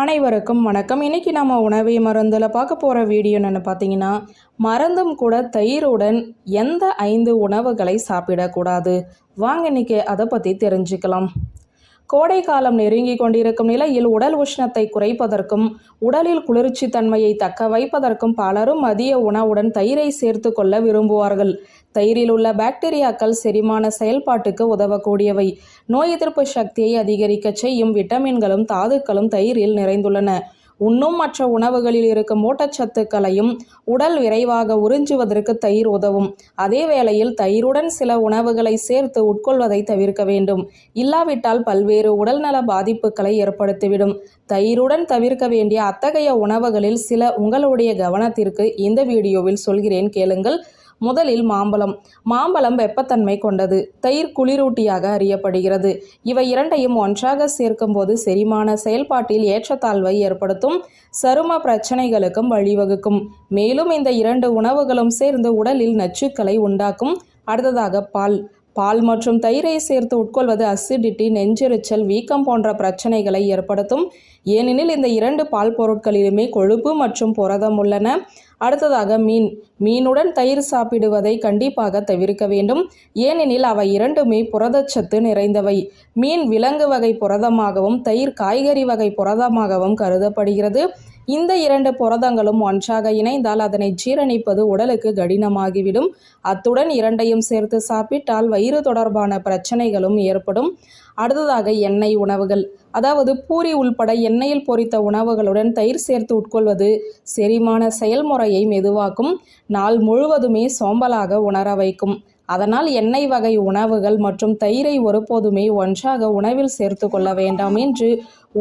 அனைவருக்கும் வணக்கம். இன்னைக்கு நம்ம உணவை மருந்தில் பார்க்க போகிற வீடியோ என்னென்னு பார்த்தீங்கன்னா, மருந்தும் கூட தயிருடன் எந்த 5 உணவுகளை சாப்பிடக்கூடாது. வாங்க இன்னைக்கு அதை பற்றி தெரிஞ்சுக்கலாம். கோடை காலம் நெருங்கி கொண்டிருக்கும் நிலையில் உடல் உஷ்ணத்தை குறைப்பதற்கும் உடலில் குளிர்ச்சி தன்மையை தக்க வைப்பதற்கும் பலரும் மதிய உணவுடன் தயிரை சேர்த்து கொள்ள விரும்புவார்கள். தயிரில் உள்ள பாக்டீரியாக்கள் செரிமான செயல்பாட்டுக்கு உதவக்கூடியவை. நோய் எதிர்ப்பு சக்தியை அதிகரிக்க செய்யும் விட்டமின்களும் தாதுக்களும் தயிரில் நிறைந்துள்ளன. உண்ணும் மற்ற உணவுகளில் இருக்கும் ஊட்டச்சத்துக்களையும் உடல் விரைவாக உறிஞ்சுவதற்கு தயிர் உதவும். அதே வேளையில் தயிருடன் சில உணவுகளை சேர்த்து உட்கொள்வதை தவிர்க்க வேண்டும். இல்லாவிட்டால் பல்வேறு உடல்நல பாதிப்புகளை ஏற்படுத்திவிடும். தயிருடன் தவிர்க்க வேண்டிய அத்தகைய உணவுகளில் சில உங்களுடைய கவனத்திற்கு இந்த வீடியோவில் சொல்கிறேன், கேளுங்கள். முதலில் மாம்பழம். மாம்பழம் வெப்பத்தன்மை கொண்டது. தயிர் குளிரூட்டியாக அறியப்படுகிறது. இவை இரண்டையும் ஒன்றாக சேர்க்கும் போது செரிமான செயல்பாட்டில் ஏற்றத்தாழ்வை ஏற்படுத்தும். சரும பிரச்சனைகளுக்கும் வழிவகுக்கும். மேலும் இந்த 2 உணவுகளும் சேர்ந்து உடலில் நச்சுக்களை உண்டாக்கும். அடுத்ததாக பால். பால் மற்றும் தயிரை சேர்த்து உட்கொள்வது அசிடிட்டி, நெஞ்செரிச்சல், வீக்கம் போன்ற பிரச்சனைகளை ஏற்படுத்தும். ஏனெனில் இந்த 2 பால் பொருட்களிலுமே கொழுப்பு மற்றும் புரதம் உள்ளன. அடுத்ததாக மீன். மீனுடன் தயிர் சாப்பிடுவதை கண்டிப்பாக தவிர்க்க வேண்டும். ஏனெனில் அவை இரண்டுமே புரதச்சத்து நிறைந்தவை. மீன் விலங்கு வகை புரதமாகவும் தயிர் காய்கறி வகை புரதமாகவும் கருதப்படுகிறது. இந்த 2 புரதங்களும் ஒன்றாக இணைந்தால் அதனை ஜீரணிப்பது உடலுக்கு கடினமாகிவிடும். அத்துடன் இரண்டையும் சேர்த்து சாப்பிட்டால் வயிறு தொடர்பான பிரச்சனைகளும் ஏற்படும். அடுத்ததாக எண்ணெய் உணவுகள், அதாவது பூரி உள்பட எண்ணெயில் பொரித்த உணவுகளுடன் தயிர் சேர்த்து உட்கொள்வது செரிமான செயல்முறையை மெதுவாக்கும். நாள் முழுவதுமே சோம்பலாக உணர வைக்கும். அதனால் எண்ணெய் வகை உணவுகள் மற்றும் தயிரை ஒருபோதுமே ஒன்றாக உணவில் சேர்த்து கொள்ள வேண்டாம் என்று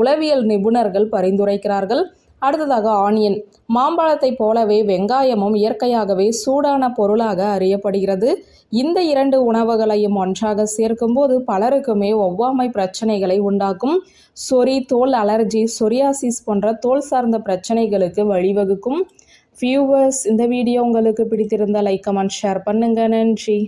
உளவியல் நிபுணர்கள் பரிந்துரைக்கிறார்கள். அடுத்ததாக ஆனியன். மாம்பழத்தை போலவே வெங்காயமும் இயற்கையாகவே சூடான பொருளாக அறியப்படுகிறது. இந்த 2 உணவுகளையும் ஒன்றாக சேர்க்கும்போது பலருக்குமே ஒவ்வாமை பிரச்சனைகளை உண்டாக்கும். சொறி, தோல் அலர்ஜி, சொரியாசிஸ் போன்ற தோல் சார்ந்த பிரச்சனைகளுக்கு வழிவகுக்கும். வியூவர்ஸ், இந்த வீடியோ உங்களுக்கு பிடித்திருந்தால் லைக், கமெண்ட், ஷேர் பண்ணுங்க. நன்றி.